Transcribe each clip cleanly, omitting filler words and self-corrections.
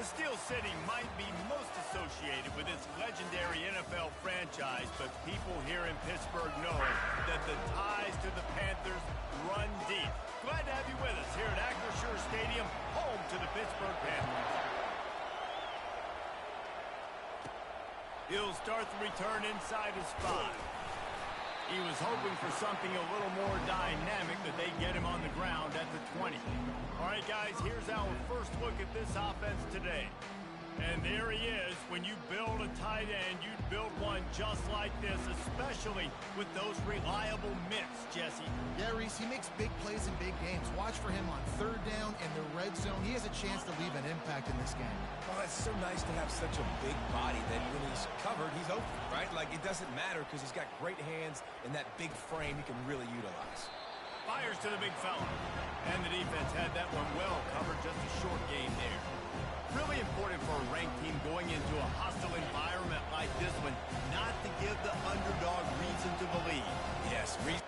The Steel City might be most associated with its legendary NFL franchise, but people here in Pittsburgh know that the ties to the Panthers run deep. Glad to have you with us here at Acrisure Stadium, home to the Pittsburgh Panthers. He'll start the return inside his 5. He was hoping for something a little more dynamic, that they get him on the ground at the 20. All right, guys, here's our first look at this offense today. And there he is. When you build a tight end, you'd build one just like this, especially with those reliable mitts, Jesse. Yeah, Reese, he makes big plays in big games. Watch for him on third down and the red zone. He has a chance to leave an impact in this game. Oh, it's so nice to have such a big body that when he's covered, he's open, right? Like, it doesn't matter because he's got great hands and that big frame he can really utilize. Fires to the big fella. And the defense had that one well covered, just a short game there. Really important for a ranked team going into a hostile environment like this one, not to give the underdog reason to believe. Yes, reason.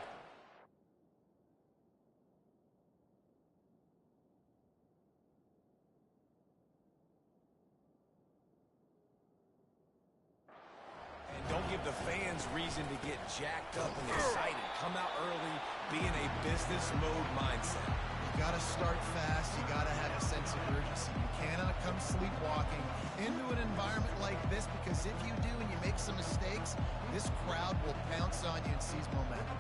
And don't give the fans reason to get jacked up and excited. Come out early, be in a business mode mindset. You got to start fast. You got to have a sense of urgency. You cannot come sleepwalking into an environment like this, because if you do and you make some mistakes, this crowd will pounce on you and seize momentum.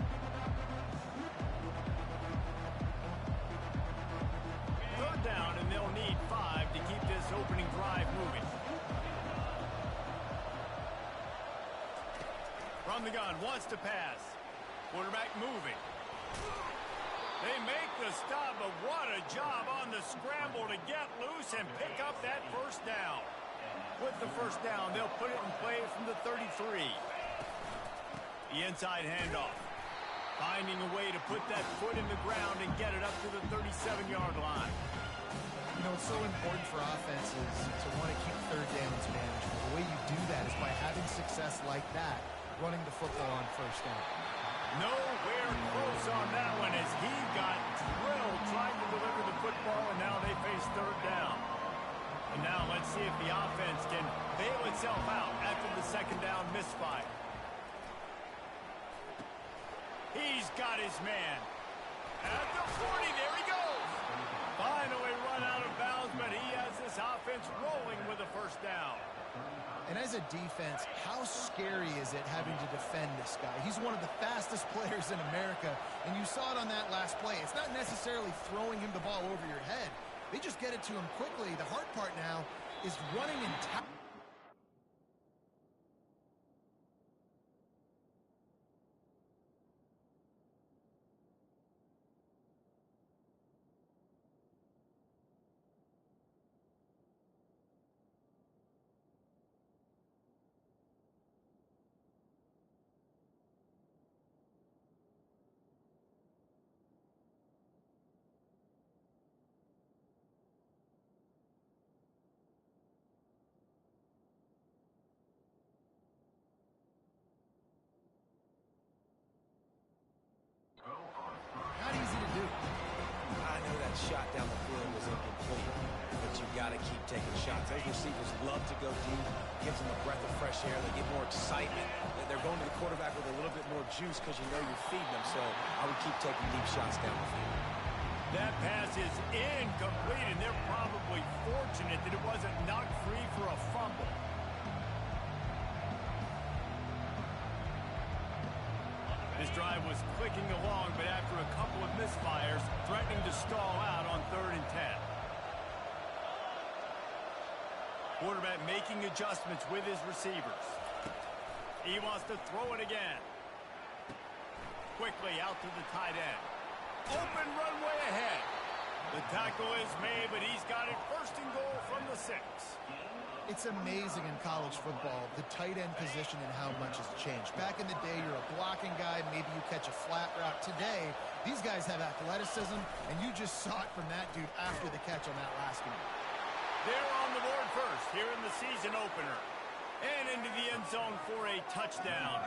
Third down, and they'll need 5 to keep this opening drive moving. From the gun, wants to pass. Quarterback moving. They make the stop, but what a job on the scramble to get loose and pick up that first down. With the first down, they'll put it in play from the 33. The inside handoff. Finding a way to put that foot in the ground and get it up to the 37-yard line. You know, it's so important for offenses to want to keep third downs manageable. The way you do that is by having success like that, running the football on first down. Nowhere close on that one as he got drilled trying to deliver the football, and now they face third down. And now let's see if the offense can bail itself out after the second down misfire. He's got his man. At the 40, there he goes. Finally run out of bounds, but he has this offense rolling with a first down. And as a defense, how scary is it having to defend this guy? He's one of the fastest players in America, and you saw it on that last play. It's not necessarily throwing him the ball over your head. They just get it to him quickly. The hard part now is running in time. Not easy to do. I know that shot down the field was incomplete, but you got to keep taking shots. Those receivers love to go deep. Gives them a breath of fresh air. They get more excitement. They're going to the quarterback with a little bit more juice because you know you're feeding them. So I would keep taking deep shots down the field. That pass is incomplete, and they're probably fortunate that it wasn't knocked free for a fumble. This drive was clicking along, but after a couple of misfires, threatening to stall out on 3rd and 10. Quarterback making adjustments with his receivers. He wants to throw it again. Quickly out to the tight end. Open runway ahead. The tackle is made, but he's got it 1st and goal from the 6. It's amazing in college football, the tight end position and how much has changed. Back in the day, you're a blocking guy, maybe you catch a flat route. Today, these guys have athleticism, and you just saw it from that dude after the catch on that last one. They're on the board first here in the season opener. And into the end zone for a touchdown.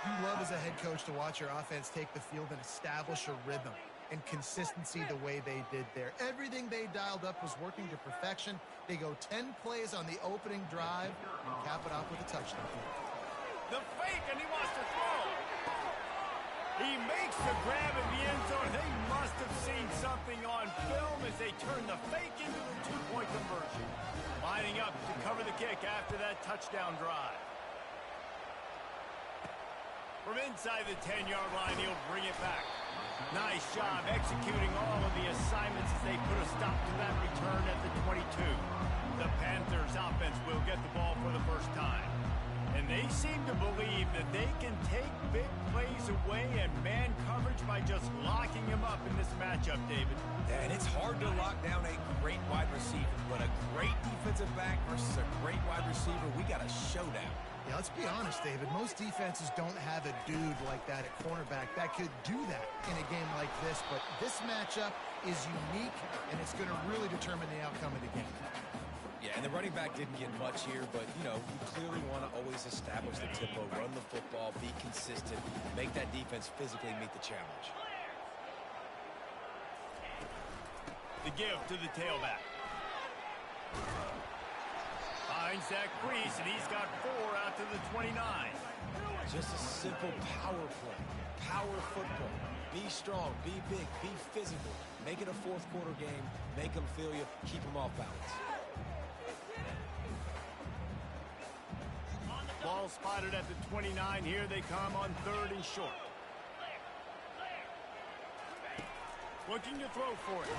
You love as a head coach to watch your offense take the field and establish a rhythm. and consistency the way they did there. Everything they dialed up was working to perfection. They go 10 plays on the opening drive and cap it off with a touchdown. The fake, and he wants to throw. He makes the grab in the end zone. They must have seen something on film as they turn the fake into the two-point conversion. Lining up to cover the kick after that touchdown drive. From inside the 10-yard line, he'll bring it back. Nice job executing all of the assignments as they put a stop to that return at the 22. The Panthers offense will get the ball for the first time. And they seem to believe that they can take big plays away and man coverage by just locking him up in this matchup, David. Yeah, and it's hard to lock down a great wide receiver, but a great defensive back versus a great wide receiver, we got a showdown. Yeah, let's be honest, David. Most defenses don't have a dude like that at cornerback that could do that in a game like this, but this matchup is unique, and it's going to really determine the outcome of the game. Yeah, and the running back didn't get much here, but, you know, you clearly want to always establish the tempo, run the football, be consistent, make that defense physically meet the challenge. The give to the tailback. Finds that crease, and he's got 4 out to the 29. Just a simple power play, power football. Be strong, be big, be physical. Make it a fourth-quarter game. Make them feel you, keep them off balance. Ball spotted at the 29. Here they come on 3rd and short. Looking to throw for it.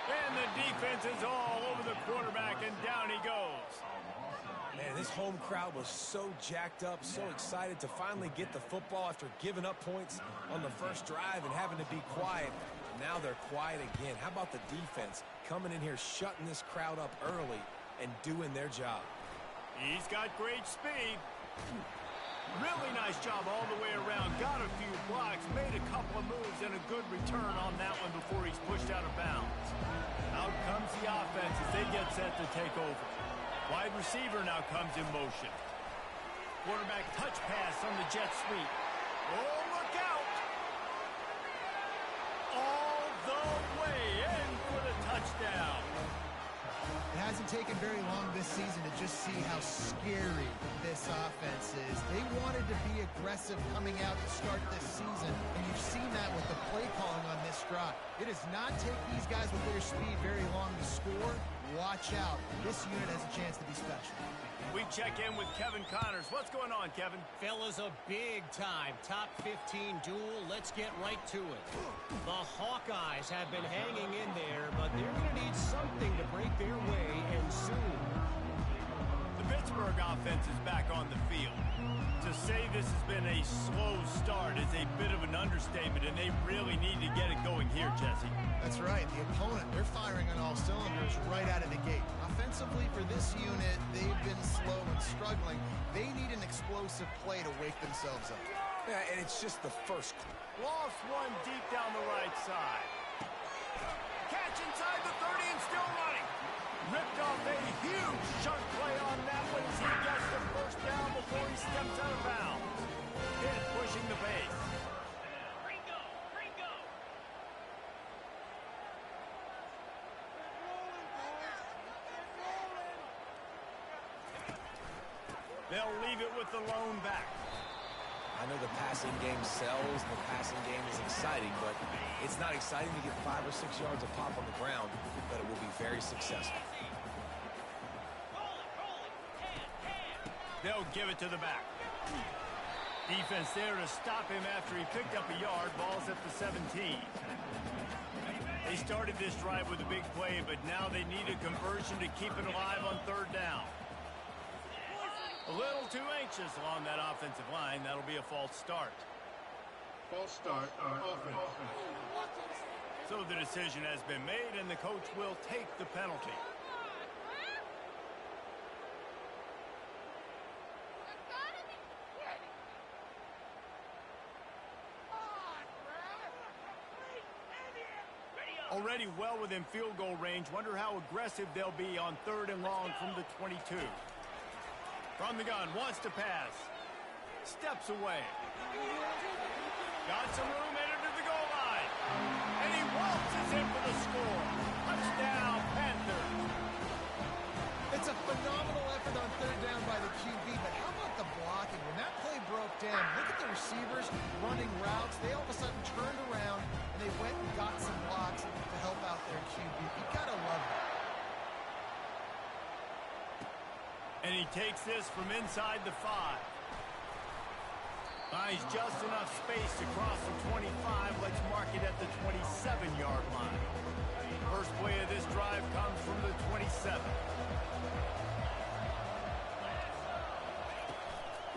And the defense is all over the quarterback, and down he goes. Man, this home crowd was so jacked up, so excited to finally get the football after giving up points on the first drive and having to be quiet. Now they're quiet again. How about the defense coming in here, shutting this crowd up early and doing their job? He's got great speed. Really nice job all the way around. Got a few blocks, made a couple of moves, and a good return on that one before he's pushed out of bounds. Out comes the offense as they get set to take over. Wide receiver now comes in motion. Quarterback touch pass on the jet sweep. Oh, look out! All the way in for the touchdown. It hasn't taken very long this season to just see how scary this offense is. They wanted to be aggressive coming out to start this season, and you've seen that with the play calling on this drive. It does not take these guys with their speed very long to score. Watch out. This unit has a chance to be special. We check in with Kevin Connors. What's going on, Kevin? Fellas, a big-time top 15 duel. Let's get right to it. The Hawkeyes have been hanging in there, but they're going to need something to break their way, and soon. The Pittsburgh offense is back on the field. To say this has been a slow start is a bit of an understatement, and they really need to get it going here, Jesse. That's right. The opponent, they're firing on all cylinders right out of the gate. Offensively for this unit, they've been slow and struggling. They need an explosive play to wake themselves up. Yeah, and it's just the first. Lost one deep down the right side. Catch inside the 30 and still running. Ripped off a huge chunk play on that one as he gets the first down before he steps out of bounds. Pitt pushing the pace. They'll leave it with the lone back. I know the passing game sells and the passing game is exciting, but it's not exciting to get 5 or 6 yards of pop on the ground, but it will be very successful. They'll give it to the back. Defense there to stop him after he picked up a yard. Ball's at the 17. They started this drive with a big play, but now they need a conversion to keep it alive on 3rd down. A little too anxious along that offensive line. That'll be a false start. False start on offense. So the decision has been made, and the coach will take the penalty. Already well within field goal range. Wonder how aggressive they'll be on 3rd and long from the 22. From the gun, wants to pass. Steps away. Got some room, headed to the goal line. goes in for the score. Touchdown, Panthers. It's a phenomenal effort on third down by the QB, but how about the blocking? When that play broke down, look at the receivers running routes. They all of a sudden turned around, and they went and got some blocks to help out their QB. You gotta love that. And he takes this from inside the 5. Finds just enough space to cross the 25. Let's mark it at the 27-yard line. First play of this drive comes from the 27.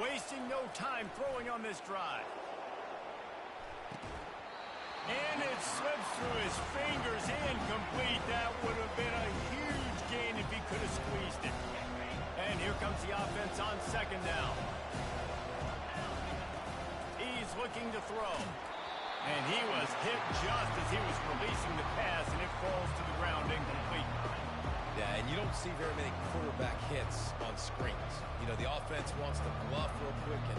Wasting no time throwing on this drive. And it slips through his fingers, incomplete. That would have been a huge gain if he could have squeezed it. And here comes the offense on second down. He's looking to throw. And he was hit just as he was releasing the pass, and it falls to the ground incomplete. Yeah, and you don't see very many quarterback hits on screens. You know, the offense wants to bluff real quick and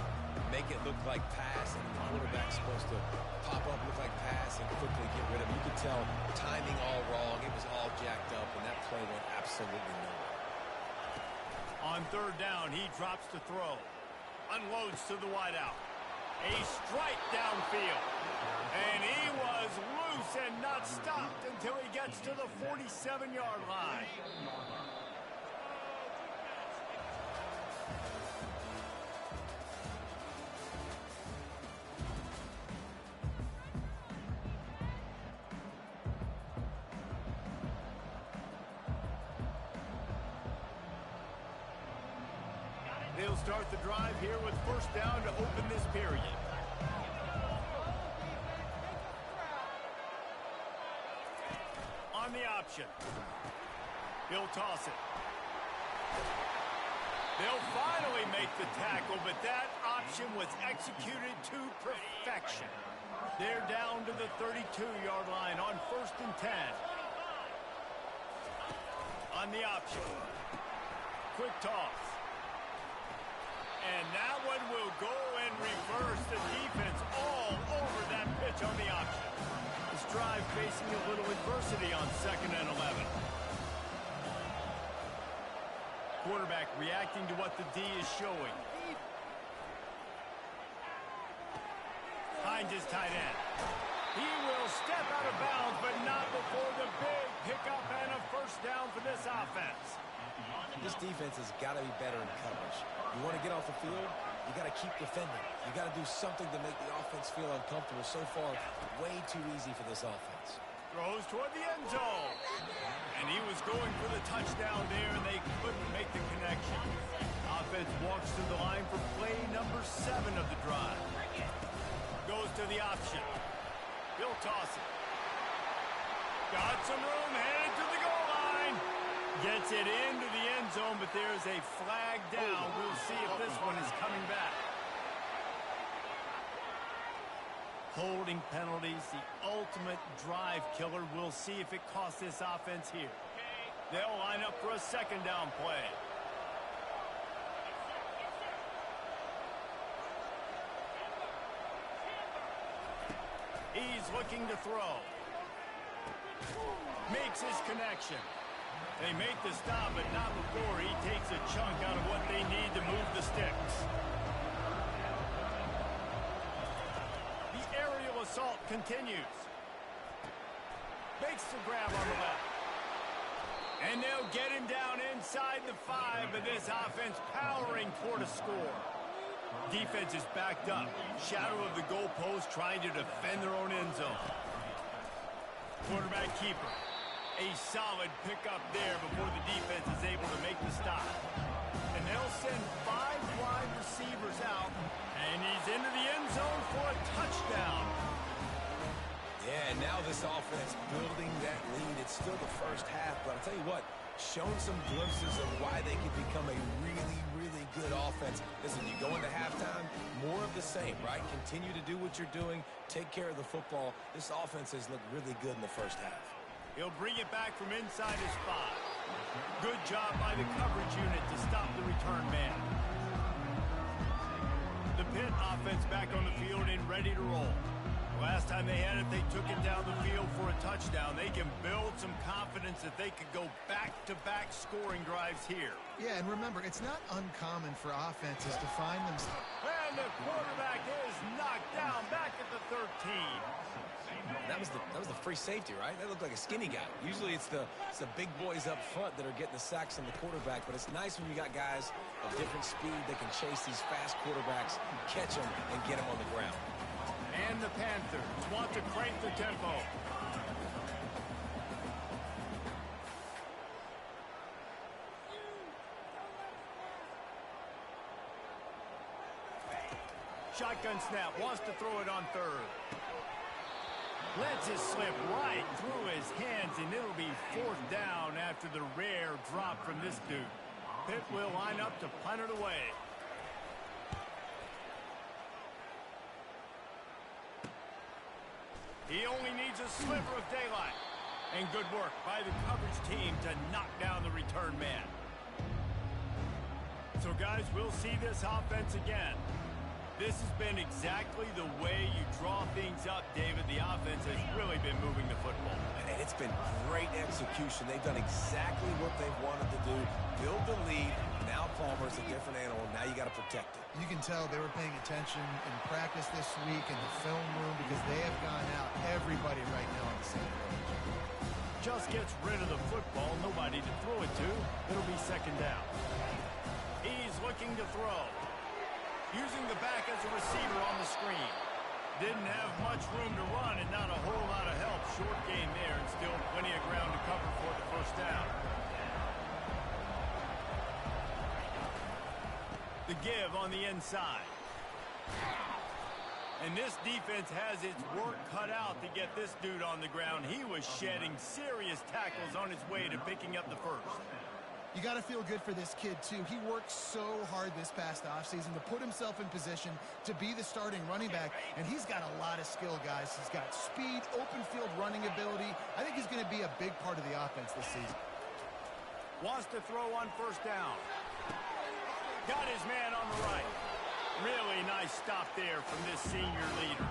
make it look like pass, and the quarterback's supposed to pop up, look like pass, and quickly get rid of it. You could tell timing all wrong. It was all jacked up, and that play went absolutely nowhere. On third down, he drops to throw. Unloads to the wideout. A strike downfield. And he was loose and not stopped until he gets to the 47-yard line. They'll start the drive here with first down to open this period. On the option. He'll toss it. They'll finally make the tackle, but that option was executed to perfection. They're down to the 32-yard line on first and 10. On the option. Quick toss. And that one will go and reverse. The defense all over that pitch on the option. This drive facing a little adversity on second and 11. Quarterback reacting to what the D is showing. Finds his tight end. He will step out of bounds, but not before the big pickup and a first down for this offense. This defense has got to be better in coverage. You want to get off the field, you got to keep defending. You got to do something to make the offense feel uncomfortable. So far, way too easy for this offense. Throws toward the end zone. And he was going for the touchdown there, and they couldn't make the connection. Offense walks to the line for play number 7 of the drive. Goes to the option. He'll toss it. Got some room, headed to the goal line. Gets it into the end zone, but there's a flag down. We'll see if this one is coming back. Holding penalties, the ultimate drive killer. We'll see if it costs this offense here. They'll line up for a second down play. He's looking to throw. Makes his connection. They make the stop, but not before he takes a chunk out of what they need to move the sticks. The aerial assault continues. Makes the grab on the left. And they'll get him down inside the 5, but this offense powering toward a score. Defense is backed up. Shadow of the goalpost trying to defend their own end zone. Quarterback keeper. A solid pickup there before the defense is able to make the stop. And they'll send 5 wide receivers out, and he's into the end zone for a touchdown. Yeah, and now this offense building that lead. It's still the first half, but I'll tell you what, shown some glimpses of why they could become a really, really good offense. Listen, you go into halftime, more of the same, right? Continue to do what you're doing, take care of the football. This offense has looked really good in the first half. He'll bring it back from inside his 5. Good job by the coverage unit to stop the return man. The Pitt offense back on the field and ready to roll. Last time they had it, they took it down the field for a touchdown. They can build some confidence that they could go back-to-back scoring drives here. Yeah, and remember, it's not uncommon for offenses to find themselves. And the quarterback is knocked down back at the 13. That was the free safety, right? That looked like a skinny guy. Usually it's the big boys up front that are getting the sacks on the quarterback, but it's nice when you got guys of different speed that can chase these fast quarterbacks, catch them, and get them on the ground. And the Panthers want to crank the tempo. Shotgun snap, wants to throw it on third. Lets it slip right through his hands, and it'll be fourth down after the rare drop from this dude. Pitt will line up to punt it away. He only needs a sliver of daylight. And good work by the coverage team to knock down the return man. So, guys, we'll see this offense again. This has been exactly the way you draw things up, David. The offense has really been moving the football. And it's been great execution. They've done exactly what they've wanted to do. Build the lead. Now Palmer's a different animal. Now you got to protect it. You can tell they were paying attention in practice this week in the film room because they have gone out everybody right now on the same page. Just gets rid of the football. Nobody to throw it to. It'll be second down. He's looking to throw. Using the back as a receiver on the screen. Didn't have much room to run and not a whole lot of help. Short gain there and still plenty of ground to cover for the first down. The give on the inside. And this defense has its work cut out to get this dude on the ground. He was shedding serious tackles on his way to picking up the first. You got to feel good for this kid, too. He worked so hard this past offseason to put himself in position to be the starting running back, and he's got a lot of skill, guys. He's got speed, open field running ability. I think he's going to be a big part of the offense this season. Wants to throw on first down. Got his man on the right. Really nice stop there from this senior leader.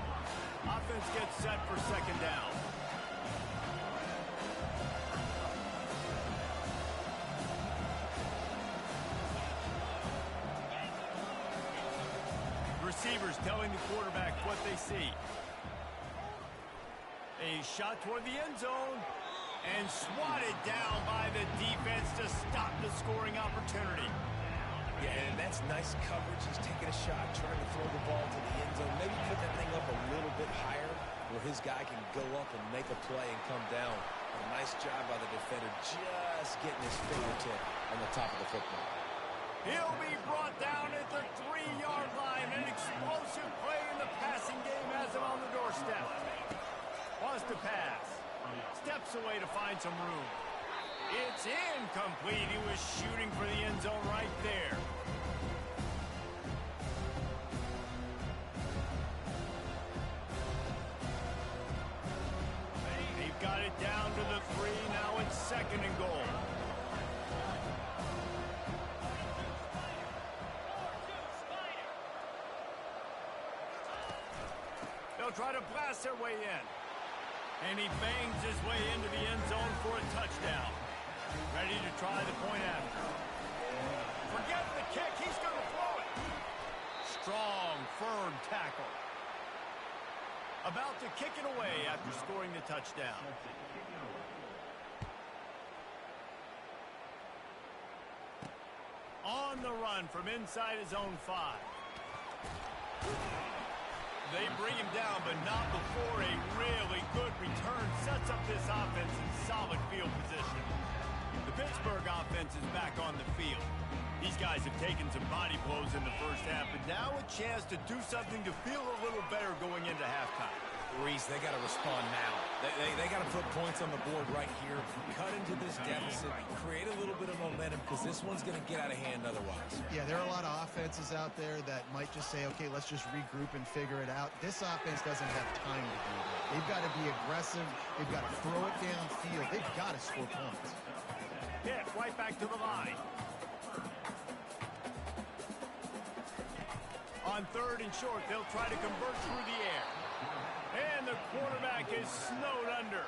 Offense gets set for second down. Receivers telling the quarterback what they see. A shot toward the end zone and swatted down by the defense to stop the scoring opportunity. Yeah, and that's nice coverage. He's taking a shot, trying to throw the ball to the end zone. Maybe put that thing up a little bit higher where his guy can go up and make a play and come down. A nice job by the defender just getting his fingertip on the top of the football. He'll be brought down at the 3-yard line. An explosive play in the passing game has him on the doorstep. Wants to pass. Steps away to find some room. It's incomplete. He was shooting for the end zone right there. They've got it down to the 3. Now it's second and goal. They'll try to blast their way in. And he bangs his way into the end zone for a touchdown. Ready to try the point after. Forget the kick. He's going to throw it. Strong, firm tackle. About to kick it away after scoring the touchdown. On the run from inside his own 5. They bring him down, but not before a really good return sets up this offense in solid field position. The Pittsburgh offense is back on the field. These guys have taken some body blows in the first half, but now a chance to do something to feel a little better going into halftime. Reese, they got to respond now. They got to put points on the board right here, cut into this deficit, create a little bit of momentum because this one's going to get out of hand otherwise. Yeah, there are a lot of offenses out there that might just say, okay, let's just regroup and figure it out. This offense doesn't have time to do that. They've got to be aggressive. They've got to throw it downfield. They've got to score points. Hit right back to the line. On third and short, they'll try to convert through the air. And the quarterback is snowed under.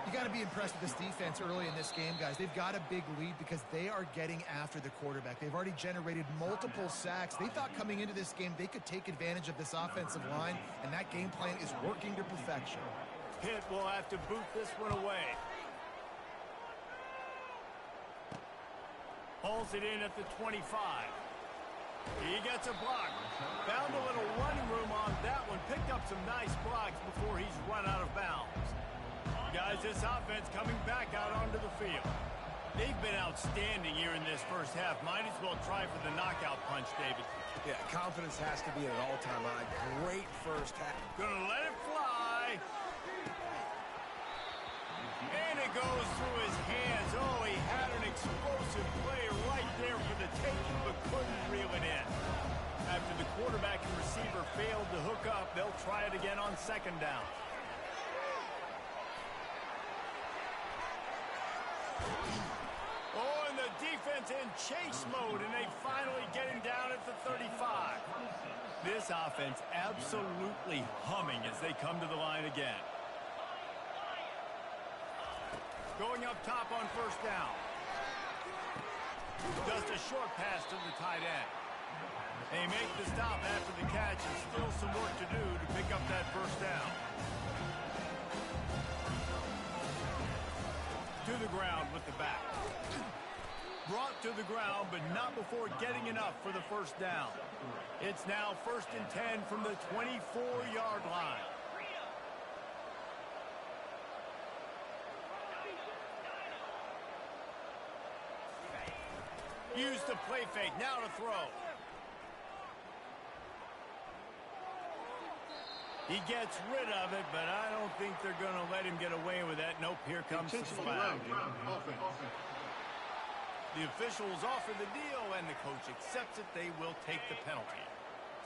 You got to be impressed with this defense early in this game, guys. They've got a big lead because they are getting after the quarterback. They've already generated multiple sacks. They thought coming into this game they could take advantage of this offensive line, and that game plan is working to perfection. Pitt will have to boot this one away. Hauls it in at the 25. He gets a block. Found a little running room on that one. Picked up some nice blocks before he's run out of bounds. Guys, this offense coming back out onto the field. They've been outstanding here in this first half. Might as well try for the knockout punch, David. Yeah, confidence has to be at an all-time high. Great first half. Gonna let it fly. And it goes through his hands. Oh, he had an explosive play right there for the taking, but couldn't reel it in. After the quarterback and receiver failed to hook up, they'll try it again on second down. Oh, and the defense in chase mode, and they finally get him down at the 35. This offense absolutely humming as they come to the line again. Going up top on first down. Just a short pass to the tight end. They make the stop after the catch, and still some work to do to pick up that first down. To the ground with the back. Brought to the ground, but not before getting enough for the first down. It's now 1st and 10 from the 24-yard line. Use the play fake, now to throw. He gets rid of it, but I don't think they're going to let him get away with that. Nope, here comes the flag. The officials offer the deal, and the coach accepts it. They will take the penalty.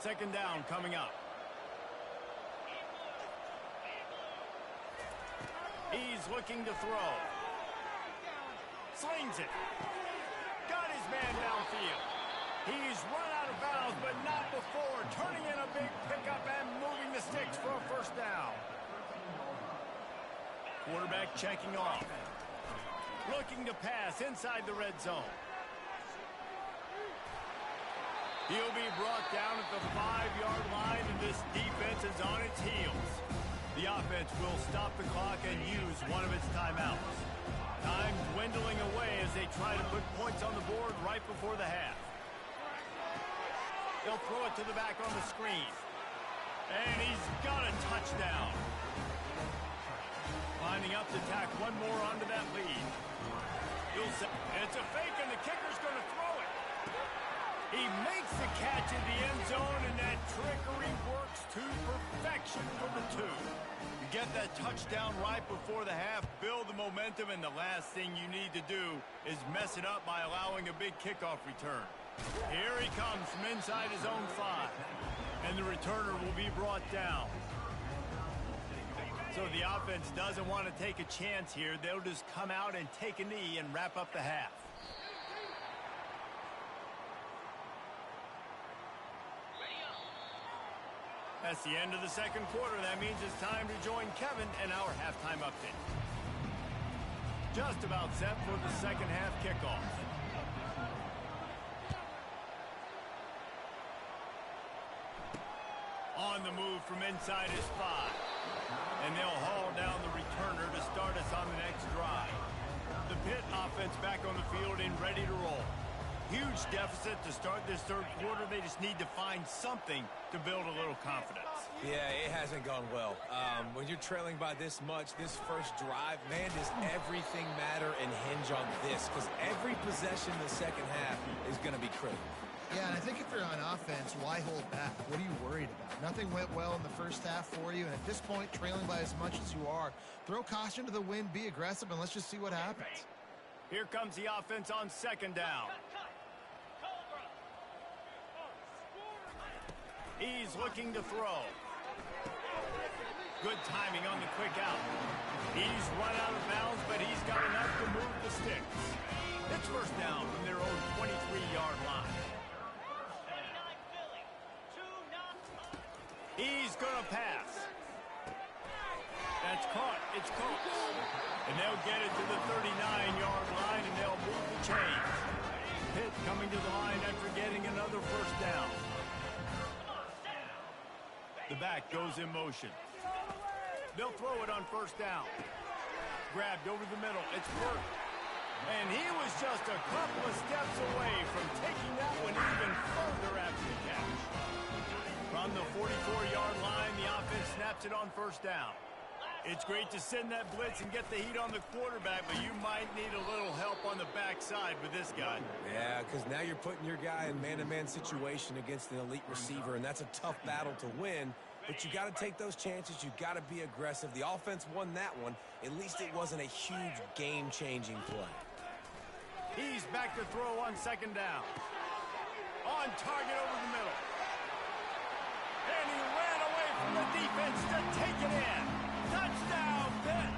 Second down coming up. He's looking to throw. Slings it. Got his man downfield. He's run out of bounds, but not before. Turning in a big pickup and moving the sticks for a first down. Quarterback checking off. Looking to pass inside the red zone. He'll be brought down at the 5-yard line, and this defense is on its heels. The offense will stop the clock and use one of its timeouts. Time dwindling away as they try to put points on the board right before the half. They'll throw it to the back on the screen. And he's got a touchdown. Lining up to tack one more onto that lead. It's a fake, and the kicker's going to throw it. He makes the catch in the end zone, and that trickery works to perfection for the two. You get that touchdown right before the half, build the momentum, and the last thing you need to do is mess it up by allowing a big kickoff return. Here he comes from inside his own 5, and the returner will be brought down. So the offense doesn't want to take a chance here. They'll just come out and take a knee and wrap up the half. That's the end of the second quarter. That means it's time to join Kevin and our halftime update. Just about set for the second half kickoff. On the move from inside his 5. And they'll haul down the returner to start us on the next drive. The Pitt offense back on the field and ready to roll. Huge deficit to start this third quarter. They just need to find something to build a little confidence. Yeah, it hasn't gone well. When you're trailing by this much, this first drive, man, does everything matter and hinge on this? Because every possession in the second half is going to be critical. Yeah, and I think if you're on offense, why hold back? What are you worried about? Nothing went well in the first half for you, and at this point, trailing by as much as you are, throw caution to the wind, be aggressive, and let's just see what happens. Here comes the offense on second down. He's looking to throw. Good timing on the quick out. He's run out of bounds, but he's got enough to move the sticks. It's first down from their own 23-yard line. He's going to pass. caught. It's close. And they'll get it to the 39-yard line, and they'll move the chains. Pitt coming to the line after getting another first down. The back goes in motion. They'll throw it on first down. Grabbed over the middle. It's Burke. And he was just a couple of steps away from taking that one even further after the catch. From the 44-yard line, the offense snaps it on first down. It's great to send that blitz and get the heat on the quarterback, but you might need a little help on the backside with this guy. Yeah, because now you're putting your guy in man-to-man situation against an elite receiver, and that's a tough battle to win. But you got to take those chances. You got to be aggressive. The offense won that one. At least it wasn't a huge game-changing play. He's back to throw on second down. On target over the middle. And he ran away from the defense to take it in. Touchdown, Pitt.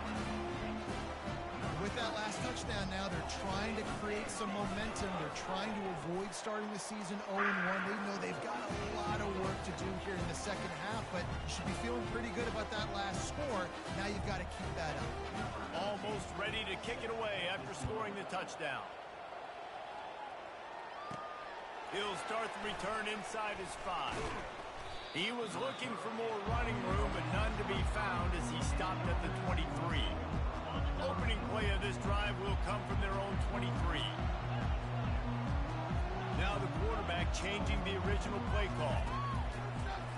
With that last touchdown now, they're trying to create some momentum. They're trying to avoid starting the season 0-1. They know they've got a lot of work to do here in the second half, but you should be feeling pretty good about that last score. Now you've got to keep that up. Almost ready to kick it away after scoring the touchdown. He'll start the return inside his 5. He was looking for more running room, but none to be found as he stopped at the 23. Opening play of this drive will come from their own 23. Now the quarterback changing the original play call.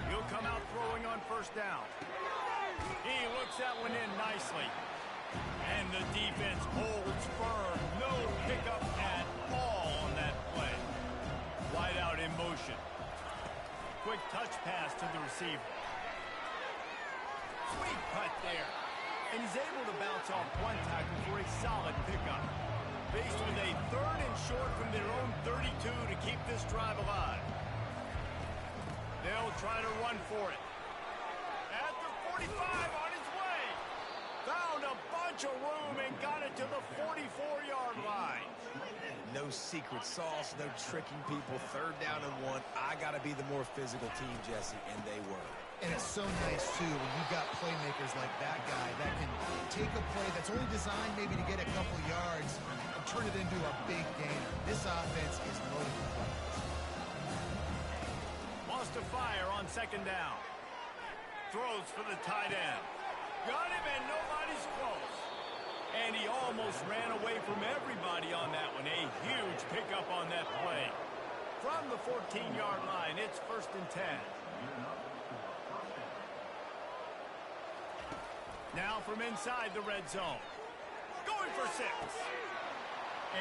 He'll come out throwing on first down. He looks that one in nicely. And the defense holds firm. No pickup at all on that play. Wide out in motion. Quick touch pass to the receiver. Sweet cut there. And he's able to bounce off one tackle for a solid pickup. Faced with a 3rd and short from their own 32 to keep this drive alive. They'll try to run for it. At the 45 on his way. Found a bunch of room and got it to the 44-yard line. No secret sauce, no tricking people. 3rd down and 1. I got to be the more physical team, Jesse, and they were. And it's so nice, too, when you've got playmakers like that guy that can take a play that's only designed maybe to get a couple yards and turn it into a big gainer. This offense is loaded with weapons. Lost to fire on second down. Throws for the tight end. Got him, and nobody's close. And he almost ran away from everybody on that one. A huge pickup on that play. From the 14-yard line, it's 1st and 10. Now from inside the red zone. Going for 6.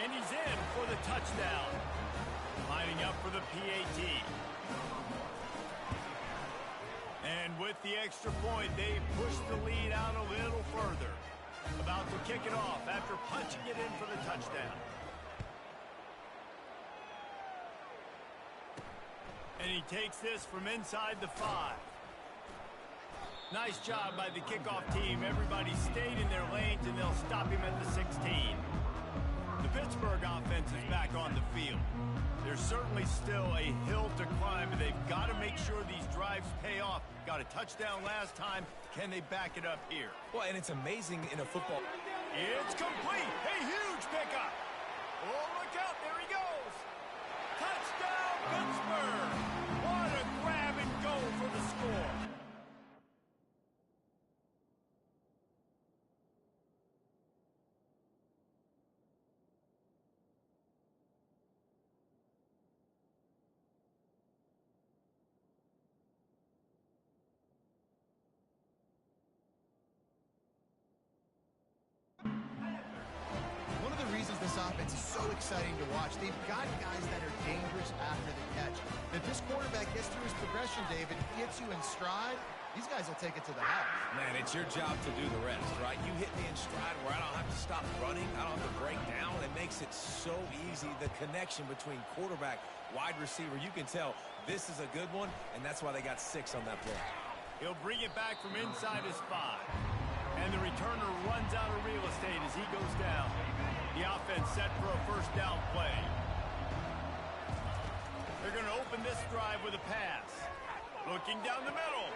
And he's in for the touchdown. Lining up for the PAT. And with the extra point, they push the lead out a little further. About to kick it off after punching it in for the touchdown. And he takes this from inside the 5. Nice job by the kickoff team. Everybody stayed in their lanes, and they'll stop him at the 16. The Pittsburgh offense is back on the field. There's certainly still a hill to climb, but they've got to make sure these drives pay off. Got a touchdown last time. Can they back it up here? Well, and it's amazing in a football. It's complete. A huge pickup. Oh, look out. There he goes. Touchdown, Pittsburgh. What a grab and go for the score. This offense is so exciting to watch. They've got guys that are dangerous after the catch. If this quarterback gets through his progression, David, gets you in stride, these guys will take it to the house. Man, it's your job to do the rest, right? You hit me in stride where I don't have to stop running. I don't have to break down. It makes it so easy. The connection between quarterback, wide receiver, you can tell this is a good one, and that's why they got 6 on that play. He'll bring it back from inside his 5. And the returner runs out of real estate as he goes down. The offense set for a first down play. They're going to open this drive with a pass. Looking down the middle.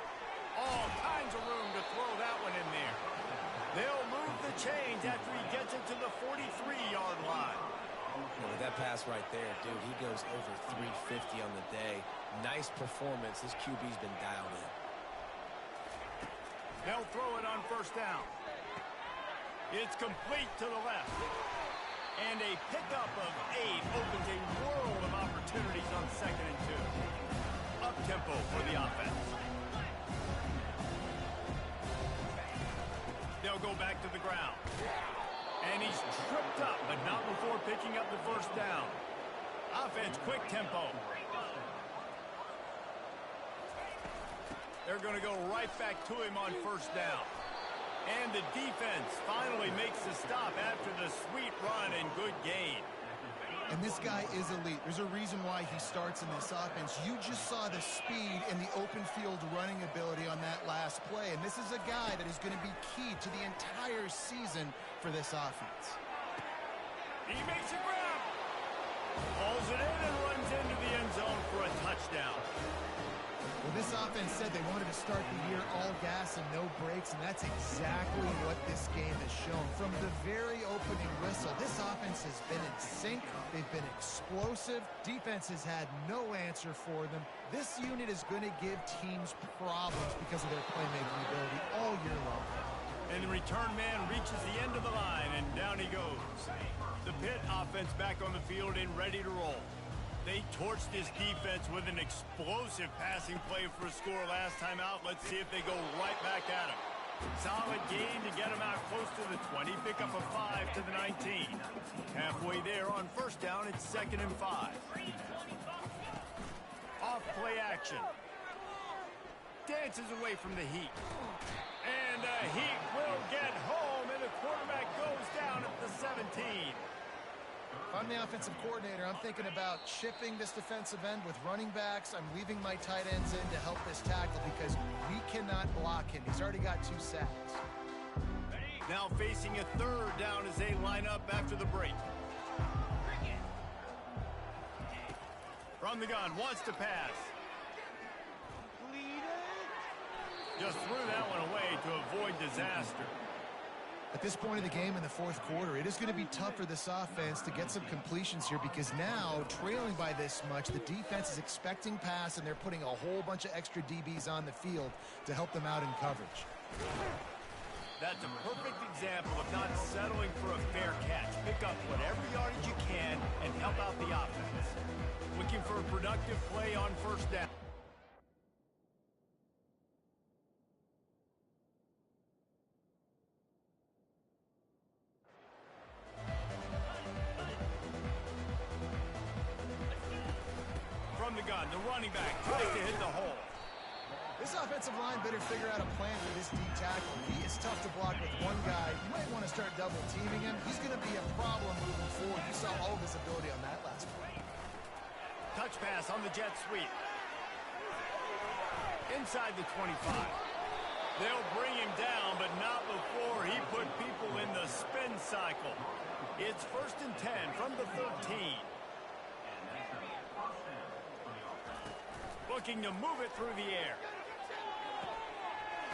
All kinds of room to throw that one in there. chains after he gets it to the 43-yard line. With that pass right there, dude, he goes over 350 on the day. Nice performance. This QB's been dialed in. They'll throw it on first down. It's complete to the left. And a pickup of 8 opens a world of opportunities on 2nd and 2. Up-tempo for the offense. They'll go back to the ground. And he's tripped up, but not before picking up the first down. Offense, quick tempo. They're going to go right back to him on first down. And the defense finally makes the stop after the sweet run and good gain. And this guy is elite. There's a reason why he starts in this offense. You just saw the speed and the open field running ability on that last play. And this is a guy that is going to be key to the entire season for this offense. He makes a grab. Pulls it in and runs into the end zone for a touchdown. Well, this offense said they wanted to start the year all gas and no brakes, and that's exactly what this game has shown. From the very opening whistle, this offense has been in sync. They've been explosive. Defense has had no answer for them. This unit is going to give teams problems because of their playmaking ability all year long. And the return man reaches the end of the line, and down he goes. The Pitt offense back on the field and ready to roll. They torched this defense with an explosive passing play for a score last time out. Let's see if they go right back at him. Solid gain to get him out close to the 20. Pick up a 5 to the 19. Halfway there on first down, it's 2nd and 5. Off play action. Dances away from the heat. And the heat will get home, and the quarterback goes down at the 17. If I'm the offensive coordinator, I'm thinking about chipping this defensive end with running backs. I'm leaving my tight ends in to help this tackle because we cannot block him. He's already got 2 sacks. Now facing a 3rd down as they line up after the break. From the gun, wants to pass. Just threw that one away to avoid disaster. At this point of the game in the 4th quarter, it is going to be tough for this offense to get some completions here because now, trailing by this much, the defense is expecting pass, and they're putting a whole bunch of extra DBs on the field to help them out in coverage. That's a perfect example of not settling for a fair catch. Pick up whatever yardage you can and help out the offense. Looking for a productive play on first down. From the gun, the running back tries to hit the hole. This offensive line better figure out a plan for this D tackle. He is tough to block with one guy. You might want to start double teaming him. He's going to be a problem moving forward. You saw all of his ability on that last play. Touch pass on the jet sweep. Inside the 25. They'll bring him down, but not before he put people in the spin cycle. It's 1st and 10 from the 13. Looking to move it through the air.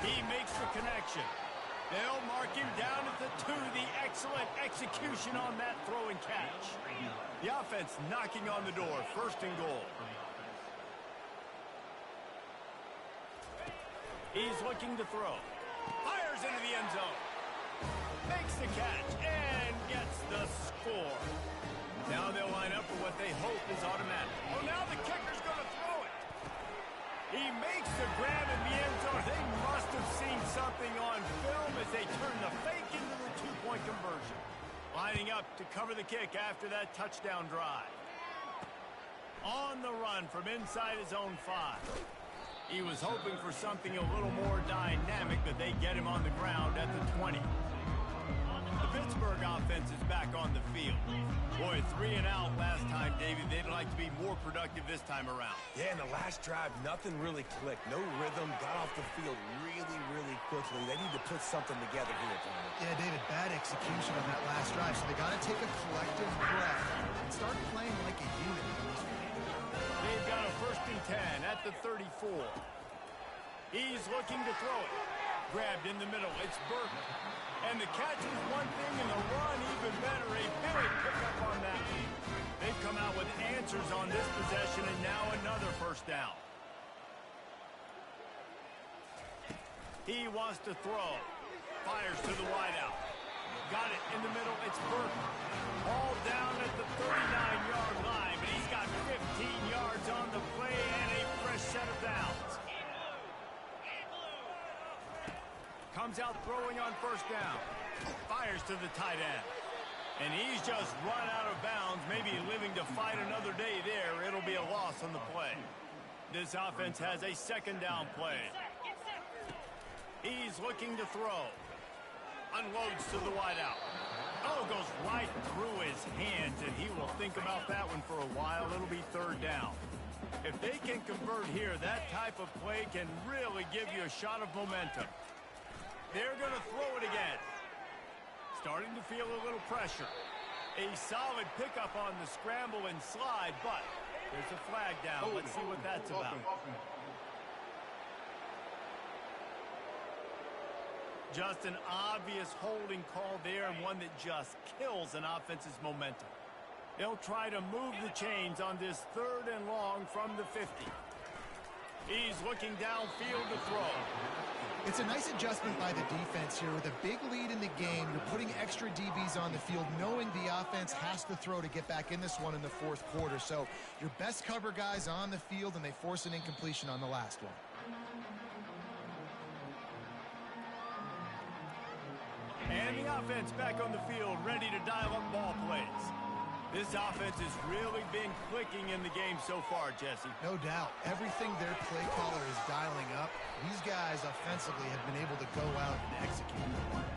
He makes the connection. They'll mark him down at the 2. The excellent execution on that throw and catch. The offense knocking on the door. 1st and goal. He's looking to throw. Fires into the end zone. Makes the catch and gets the score. Now they'll line up for what they hope is automatic. Oh, now the kicker's going to throw it. He makes the grab in the end zone. They must have seen something on film as they turn the fake into the 2-point conversion. Lining up to cover the kick after that touchdown drive. On the run from inside his own 5. He was hoping for something a little more dynamic, but they get him on the ground at the 20. The Pittsburgh offense is back on the field. Boy, 3 and out last time, David. They'd like to be more productive this time around. Yeah, in the last drive, nothing really clicked. No rhythm, got off the field really, really quickly. They need to put something together here, Tony. Yeah, David, bad execution on that last drive, so they got to take a collective breath and start playing like a unit. They've got a 1st and 10 at the 34. He's looking to throw it. grabbed in the middle. It's Burton. And the catch was one thing, and the run even better. A big pickup on that one. They've come out with answers on this possession, and now another first down. He wants to throw. Fires to the wideout. Got it in the middle. It's Burton. All down at the 39-yard line, but he's got 15 yards on the play and a fresh set of downs. Comes out throwing on first down. Fires to the tight end. And he's just run out of bounds, maybe living to fight another day there. It'll be a loss on the play. This offense has a second down play. He's looking to throw. Unloads to the wideout. Oh, goes right through his hands, and he will think about that one for a while. It'll be third down. If they can convert here, that type of play can really give you a shot of momentum. They're going to throw it again. Starting to feel a little pressure. A solid pickup on the scramble and slide, but there's a flag down. Let's see what that's about. Just an obvious holding call there, and one that just kills an offense's momentum. They'll try to move the chains on this third and long from the 50. He's looking downfield to throw. It's a nice adjustment by the defense here. With a big lead in the game, you're putting extra DBs on the field, knowing the offense has to throw to get back in this one in the fourth quarter. So your best cover guys on the field, and they force an incompletion on the last one. And the offense back on the field, ready to dial up ball plays. This offense has really been clicking in the game so far, Jesse. No doubt. Everything their play caller is dialing up, these guys offensively have been able to go out and execute.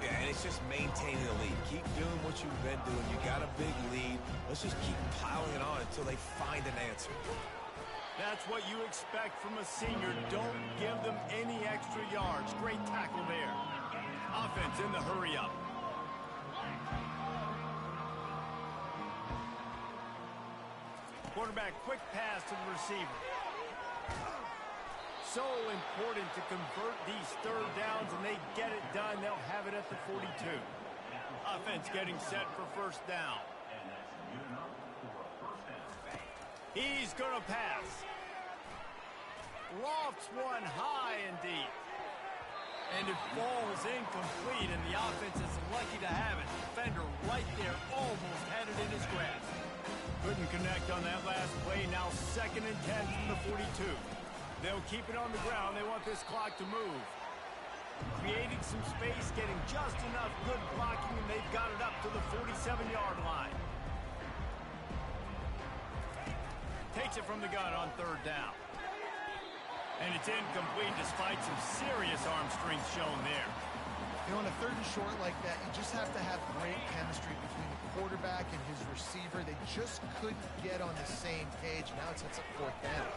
Yeah, and it's just maintaining the lead. Keep doing what you've been doing. You got a big lead. Let's just keep piling it on until they find an answer. That's what you expect from a senior. Don't give them any extra yards. Great tackle there. Offense in the hurry-up. Quarterback, quick pass to the receiver. So important to convert these third downs, and they get it done. They'll have it at the 42. Offense getting set for first down. He's going to pass. Lofts one high and deep. And it falls incomplete, and the offense is lucky to have it. Defender right there, almost had it in his grasp. Couldn't connect on that last play. Now 2nd and 10 from the 42. They'll keep it on the ground. They want this clock to move. Creating some space, getting just enough good blocking, and they've got it up to the 47-yard line. Takes it from the gun on third down. And it's incomplete despite some serious arm strength shown there. You know, on a third and short like that, you just have to have great chemistry between the quarterback and his receiver. They just couldn't get on the same page. Now it sets up fourth down.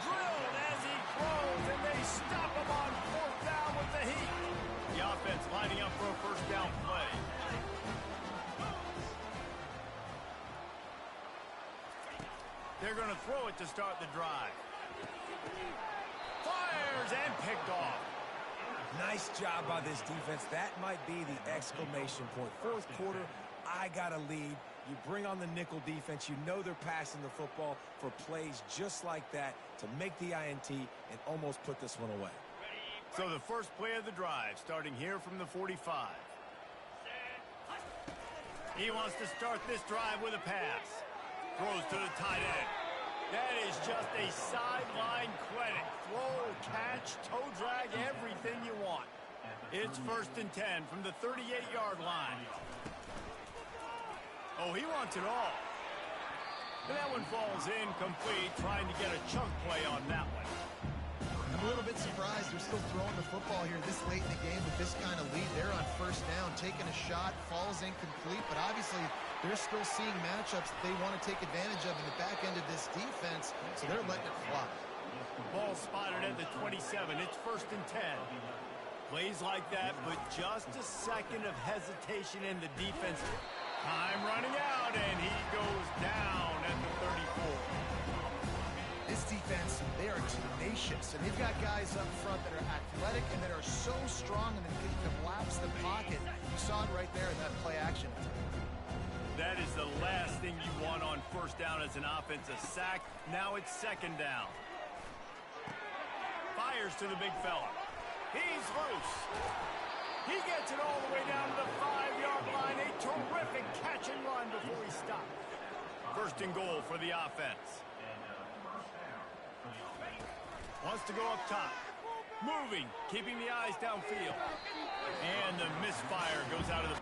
Drilled as he throws, and they stop him on fourth down with the heat. The offense lining up for a first down play. They're going to throw it to start the drive. Fires and picked off. Nice job by this defense. That might be the exclamation point. Fourth quarter, I got a lead. You bring on the nickel defense. You know they're passing the football for plays just like that to make the INT and almost put this one away. So the first play of the drive, starting here from the 45. He wants to start this drive with a pass. Throws to the tight end. That is just a sideline clinic. Throw, catch, toe drag, everything you want. It's 1st and 10 from the 38-yard line. Oh, he wants it all. And that one falls incomplete, trying to get a chunk play on that one. I'm a little bit surprised they're still throwing the football here this late in the game with this kind of lead. They're on first down, taking a shot, falls incomplete, but obviously they're still seeing matchups that they want to take advantage of in the back end of this defense, so they're letting it fly. Ball spotted at the 27. It's 1st and 10. Plays like that, but just a second of hesitation in the defense. Time running out, and he goes down at the 34. This defense, they are tenacious, and they've got guys up front that are athletic quick and that are so strong and that can collapse the pocket. You saw it right there in that play action. That is the last thing you want on first down as an offense, a sack. Now it's second down. Fires to the big fella. He's loose. He gets it all the way down to the 5-yard line. A terrific catch and run before he stopped. First and goal for the offense. Wants to go up top. Moving, keeping the eyes downfield. And the misfire goes out of the...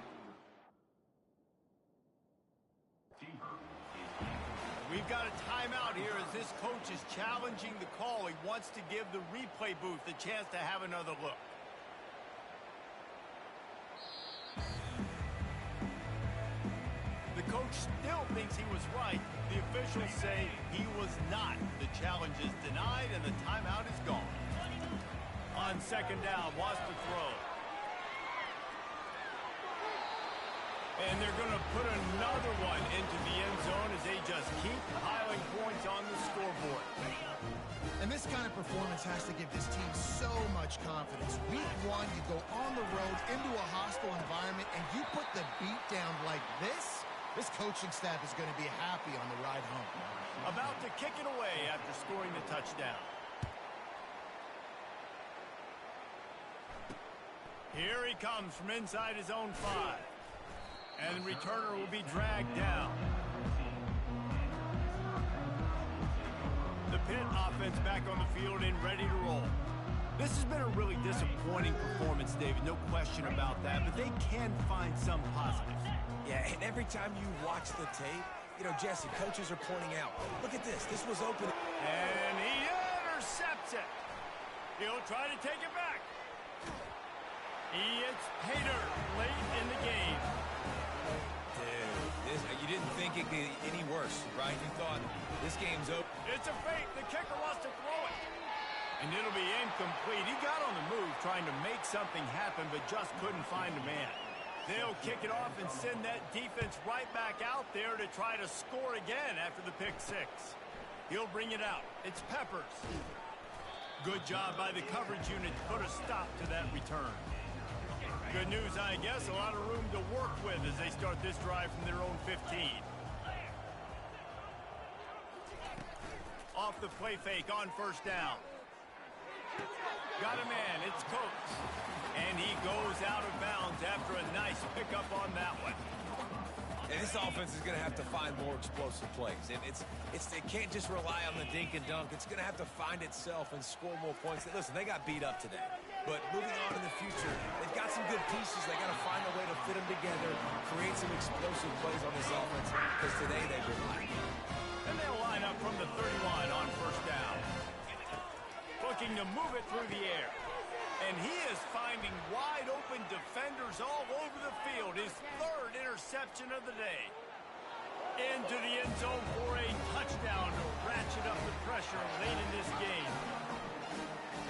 We've got a timeout here as this coach is challenging the call. He wants to give the replay booth the chance to have another look. The coach still thinks he was right. The officials say he was not. The challenge is denied and the timeout is gone. On second down, wants to throw. And they're going to put another one into the end zone as they just keep piling points on the scoreboard. And this kind of performance has to give this team so much confidence. Week 1, you go on the road into a hostile environment and you put the beat down like this, this coaching staff is going to be happy on the ride home. About to kick it away after scoring the touchdown. Here he comes from inside his own 5. And the returner will be dragged down. The Pitt offense back on the field and ready to roll. This has been a really disappointing performance, David, no question about that, but they can find some positives. Yeah, and every time you watch the tape, you know, Jesse, coaches are pointing out, look at this, this was open. And he intercepts it. He'll try to take it back. It's Pater late in the game. Dude, you didn't think it could get any worse, right? You thought this game's over. It's a fake. The kicker wants to throw it. And it'll be incomplete. He got on the move trying to make something happen, but just couldn't find a man. They'll kick it off and send that defense right back out there to try to score again after the pick 6. He'll bring it out. It's Peppers. Good job by the coverage unit to put a stop to that return. Good news, I guess, a lot of room to work with as they start this drive from their own 15. Off the play fake on first down. Got a man, it's Coates. And he goes out of bounds after a nice pickup on that one. And this offense is going to have to find more explosive plays. And it can't just rely on the dink and dunk. It's going to have to find itself and score more points. Listen, they got beat up today. But moving on in the future, they've got some good pieces. They got to find a way to fit them together, create some explosive plays on this offense, because today they've been lacking. And they'll line up from the 31 on first down. Looking to move it through the air. And he is finding wide-open defenders all over the field. His 3rd interception of the day. Into the end zone for a touchdown to ratchet up the pressure late in this game.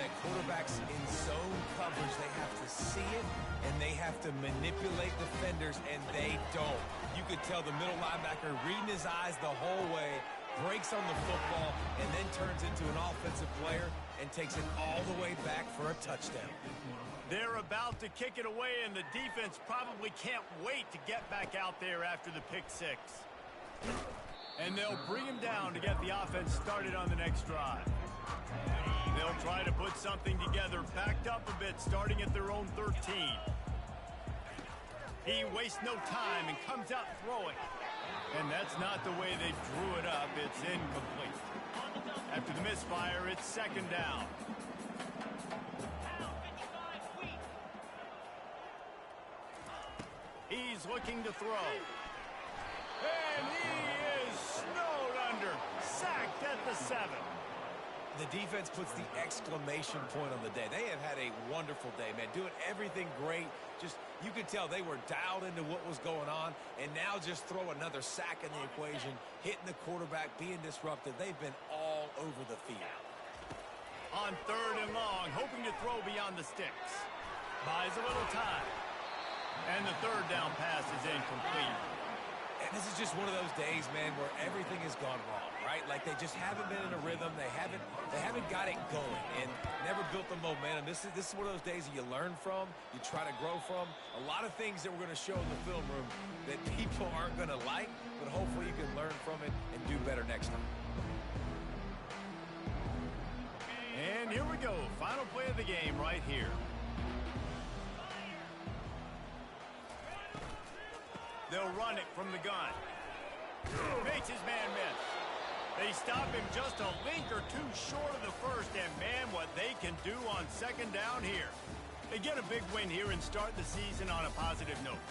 That quarterbacks in zone coverage, they have to see it, and they have to manipulate defenders, and they don't. You could tell the middle linebacker reading his eyes the whole way, breaks on the football, and then turns into an offensive player and takes it all the way back for a touchdown. They're about to kick it away, and the defense probably can't wait to get back out there after the pick 6. And they'll bring him down to get the offense started on the next drive. They'll try to put something together, backed up a bit, starting at their own 13. He wastes no time and comes out throwing. And that's not the way they drew it up. It's incomplete. After the misfire, it's second down. He's looking to throw. And he is snowed under. Sacked at the 7. The defense puts the exclamation point on the day. They have had a wonderful day, man. Doing everything great. Just, you could tell they were dialed into what was going on. And now just throw another sack in the equation. Hitting the quarterback, being disruptive. They've been all over the field. On 3rd and long, hoping to throw beyond the sticks. Buys a little time. And the 3rd down pass is incomplete. And this is just one of those days, man, where everything has gone wrong, right? Like they just haven't been in a rhythm. They haven't got it going and never built the momentum. This is one of those days that you learn from, you try to grow from. A lot of things that we're going to show in the film room that people aren't going to like, but hopefully you can learn from it and do better next time. And here we go. Final play of the game right here. They'll run it from the gun. Makes his man miss. They stop him just a link or two short of the first, and man, what they can do on second down here. They get a big win here and start the season on a positive note.